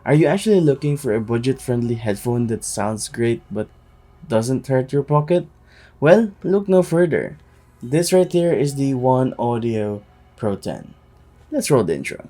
Are you actually looking for a budget-friendly headphone that sounds great but doesn't hurt your pocket? Well, look no further. This right here is the OneOdio Pro 10. Let's roll the intro.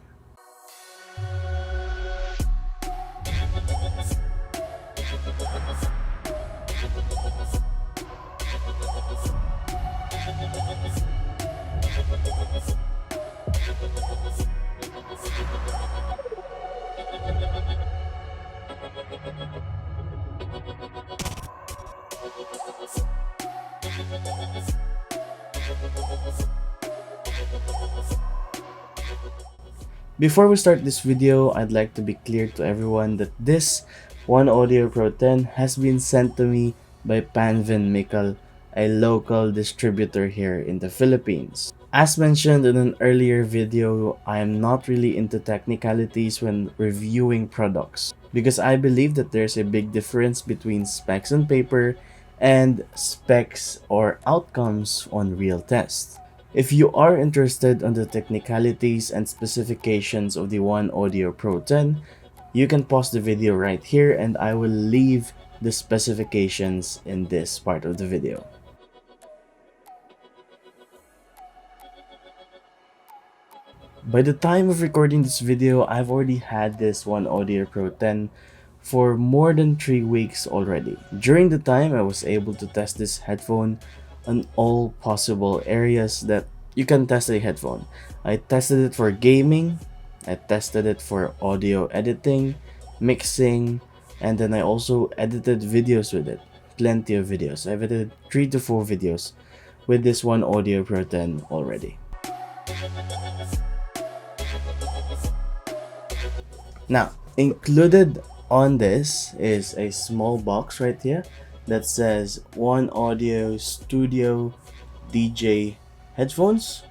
Before we start this video, I'd like to be clear to everyone that this OneOdio Pro 10 has been sent to me by Panvin Mickle, a local distributor here in the Philippines. As mentioned in an earlier video, I am not really into technicalities when reviewing products because I believe that there's a big difference between specs on paper and specs or outcomes on real tests. If you are interested on the technicalities and specifications of the OneOdio Pro 10, you can pause the video right here and I will leave the specifications in this part of the video. By the time of recording this video, I've already had this OneOdio Pro 10 for more than 3 weeks already. During the time, I was able to test this headphone on all possible areas that you can test a headphone. I tested it for gaming, I tested it for audio editing, mixing, and then I also edited videos with it. Plenty of videos. I've edited 3 to 4 videos with this OneOdio Pro 10 already. Now, included on this is a small box right here that says OneOdio Studio DJ headphones.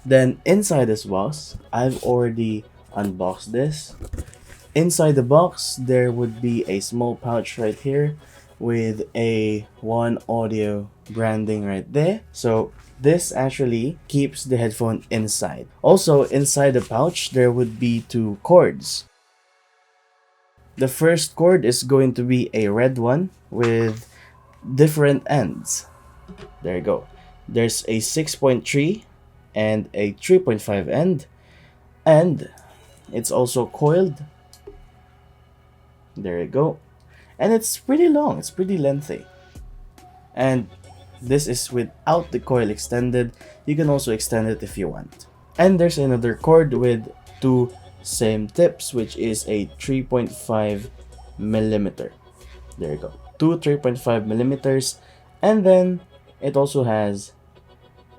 Then inside this box, I've already unboxed this. Inside the box, there would be a small pouch right here with a OneOdio branding right there. So this actually keeps the headphone inside. Also, inside the pouch, there would be 2 cords. The first cord is going to be a red one with different ends. There you go. There's a 6.3 and a 3.5 end, and it's also coiled. There you go. And it's pretty long, it's pretty lengthy. And this is without the coil extended. You can also extend it if you want. And there's another cord with 2 same tips, which is a 3.5 millimeter. There you go. 2 3.5 millimeters. And then it also has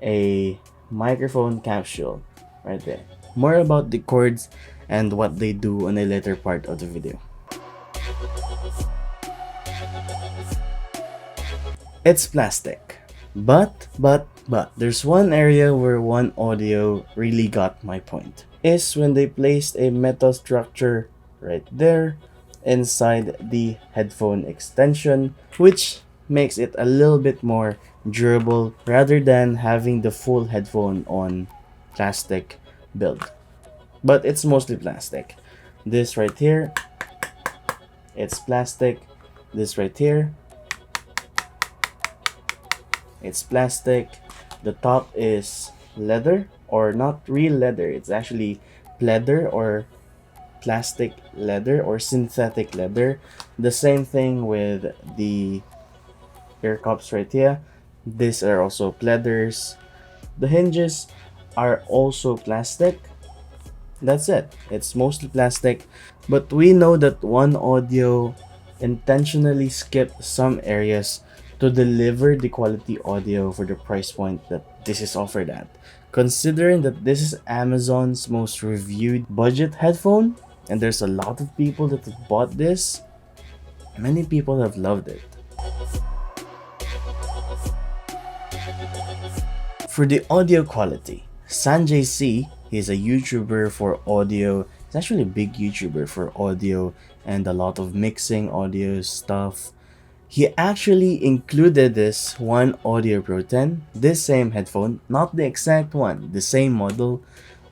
a microphone capsule right there. More about the cords and what they do on a later part of the video. It's plastic. But there's one area where OneOdio really got my point. Is when they placed a metal structure right there inside the headphone extension, which makes it a little bit more durable rather than having the full headphone on plastic build. But it's mostly plastic. This right here, it's plastic. This right here, it's plastic. The top is leather, or not real leather, it's actually pleather or plastic leather or synthetic leather. The same thing with the ear cups right here. These are also pleathers. The hinges are also plastic. That's it. It's mostly plastic. But we know that OneOdio intentionally skipped some areas to deliver the quality audio for the price point that this is offered at. Considering that this is Amazon's most reviewed budget headphone, and there's a lot of people that have bought this, many people have loved it. For the audio quality, Sanjay C, he's a YouTuber for audio. He's actually a big YouTuber for audio and a lot of mixing audio stuff. He actually included this OneOdio Pro 10, this same headphone, not the exact one, the same model,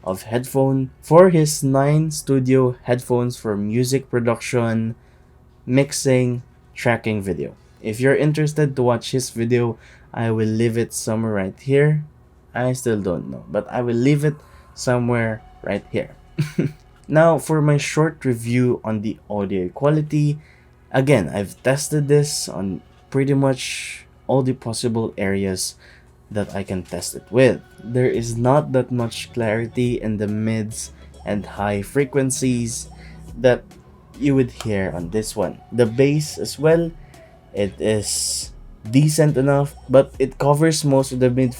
of headphone for his 9 studio headphones for music production, mixing, tracking video. If you're interested to watch his video, I will leave it somewhere right here. I still don't know, but I will leave it somewhere right here. Now for my short review on the audio quality, again, I've tested this on pretty much all the possible areas that I can test it with. There is not that much clarity in the mids and high frequencies that you would hear on this one. The bass as well, it is decent enough, but it covers most of the mid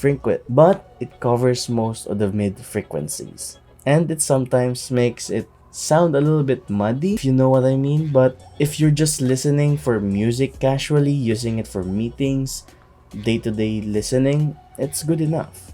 frequencies. And it sometimes makes it sound a little bit muddy, if you know what I mean. But if you're just listening for music casually, using it for meetings, day-to-day listening, it's good enough.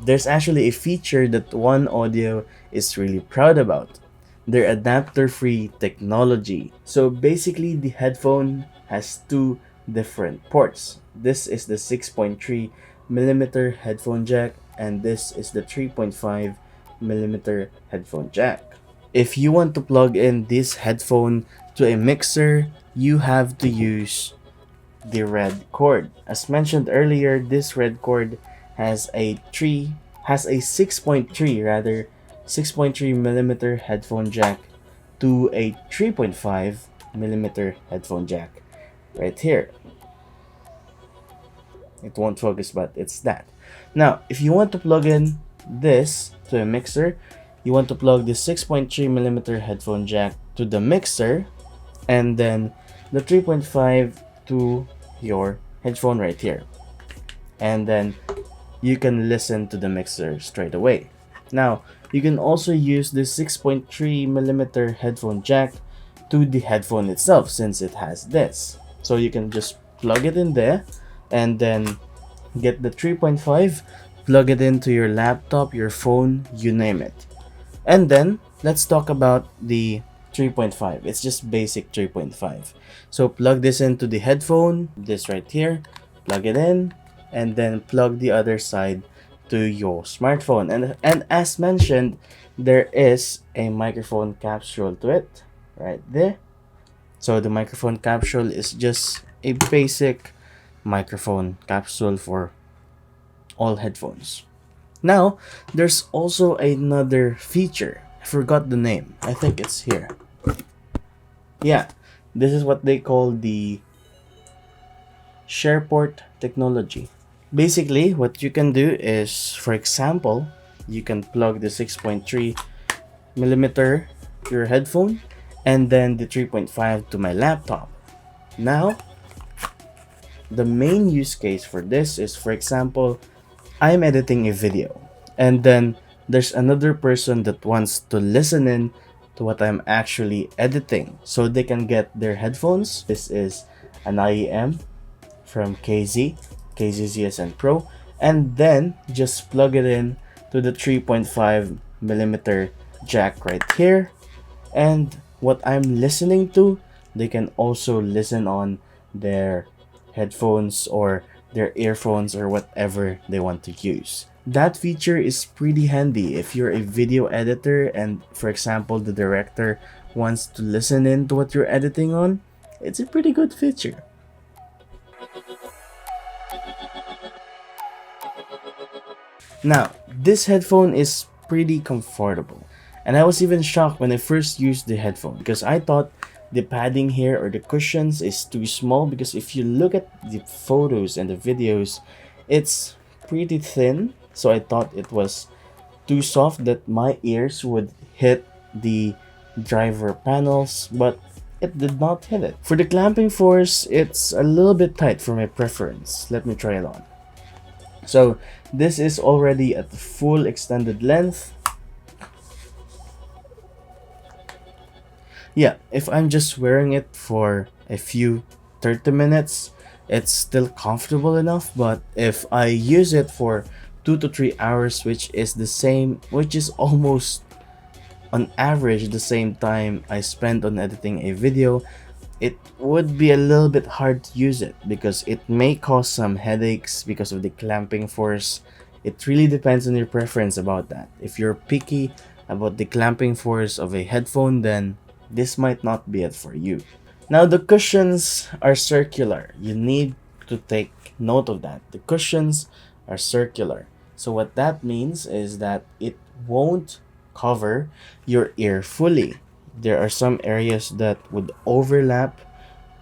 There's actually a feature that OneOdio is really proud about: their adapter-free technology. So basically, the headphone has two different ports. This is the 6.3mm headphone jack, and this is the 3.5mm headphone jack. If you want to plug in this headphone to a mixer, you have to use the red cord. As mentioned earlier, this red cord has a 6.3mm headphone jack to a 3.5mm headphone jack right here. It won't focus, but it's that. Now, if you want to plug in this to a mixer, you want to plug the 6.3mm headphone jack to the mixer, and then the 3.5 to your headphone right here. And then you can listen to the mixer straight away. Now, you can also use the 6.3mm headphone jack to the headphone itself, since it has this. So you can just plug it in there, and then get the 3.5, plug it into your laptop, your phone, you name it. And then let's talk about the 3.5. It's just basic 3.5. So plug this into the headphone, this right here, plug it in, and then plug the other side to your smartphone. And as mentioned, there is a microphone capsule to it right there. So the microphone capsule is just a basic microphone capsule for all headphones. Now, there's also another feature. I forgot the name. I think it's here. Yeah, this is what they call the SharePort technology. Basically, what you can do is, for example, you can plug the 6.3mm to your headphone, and then the 3.5 to my laptop. Now, the main use case for this is, for example, I'm editing a video, and then there's another person that wants to listen in to what I'm actually editing, so they can get their headphones. This is an IEM from ZSN Pro, and then just plug it in to the 3.5mm jack right here, and what I'm listening to, they can also listen on their headphones or their earphones or whatever they want to use. That feature is pretty handy if you're a video editor and, for example, the director wants to listen in to what you're editing on. It's a pretty good feature. Now, this headphone is pretty comfortable, and I was even shocked when I first used the headphone, because I thought the padding here or the cushions is too small, because if you look at the photos and the videos, it's pretty thin. So I thought it was too soft, that my ears would hit the driver panels, but it did not hit it. For the clamping force, it's a little bit tight for my preference. Let me try it on. So this is already at the full extended length. Yeah, if I'm just wearing it for a few 30 minutes, it's still comfortable enough. But if I use it for 2 to 3 hours, which is almost on average the same time I spend on editing a video, it would be a little bit hard to use it because it may cause some headaches because of the clamping force. It really depends on your preference about that. If you're picky about the clamping force of a headphone, then this might not be it for you. Now the cushions are circular. You need to take note of that. The cushions are circular. So what that means is that it won't cover your ear fully. There are some areas that would overlap.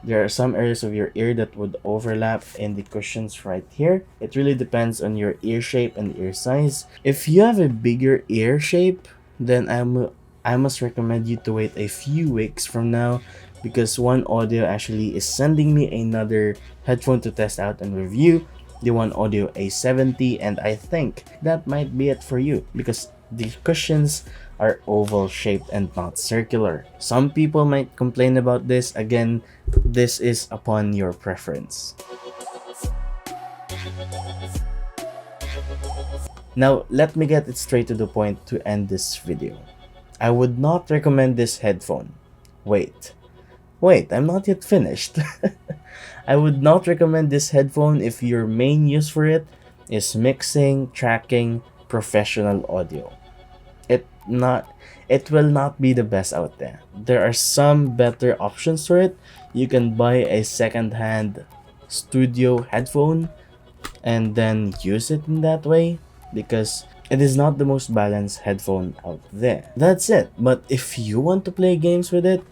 There are some areas of your ear that would overlap in the cushions right here. It really depends on your ear shape and ear size. If you have a bigger ear shape, then I must recommend you to wait a few weeks from now, because OneOdio actually is sending me another headphone to test out and review, the OneOdio A70, and I think that might be it for you because the cushions are oval shaped and not circular. Some people might complain about this. Again, this is upon your preference. Now, let me get it straight to the point to end this video. I would not recommend this headphone. Wait, I'm not yet finished. I would not recommend this headphone if your main use for it is mixing, tracking, professional audio. It will not be the best out there. There are some better options for it. You can buy a second-hand studio headphone and then use it in that way, because it is not the most balanced headphone out there. That's it. But if you want to play games with it,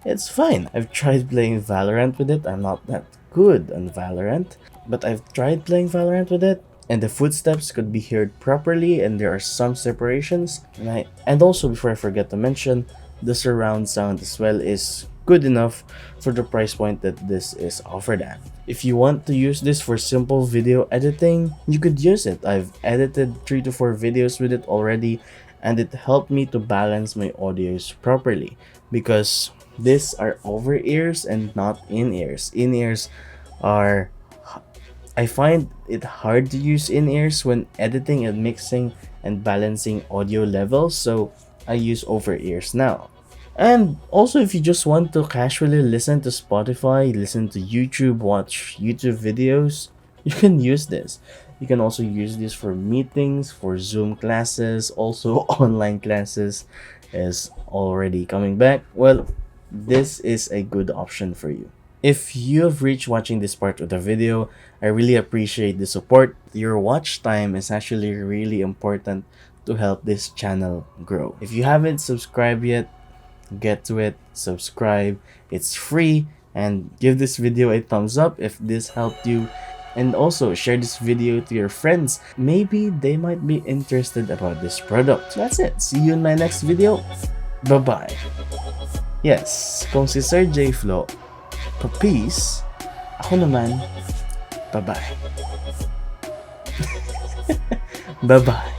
it's fine. I've tried playing Valorant with it. I'm not that good on Valorant, but I've tried playing Valorant with it, and the footsteps could be heard properly, and there are some separations. And also, before I forget to mention, the surround sound as well is good enough for the price point that this is offered at. If you want to use this for simple video editing, you could use it. I've edited 3 to 4 videos with it already, and it helped me to balance my audios properly, because these are over ears and not in ears. In ears are, I find it hard to use in ears when editing and mixing and balancing audio levels, so I use over ears now. And also, if you just want to casually listen to Spotify, listen to YouTube, watch YouTube videos, you can use this. You can also use this for meetings, for Zoom classes, also online classes is already coming back. Well, this is a good option for you. If you have reached watching this part of the video, I really appreciate the support. Your watch time is actually really important to help this channel grow. If you haven't subscribed yet, get to it, subscribe, it's free, and give this video a thumbs up if this helped you. And also share this video to your friends. Maybe they might be interested about this product. That's it. See you in my next video. Bye-bye. Yes, kung si Sir J Flo, peace, ako naman, bye-bye. Bye-bye.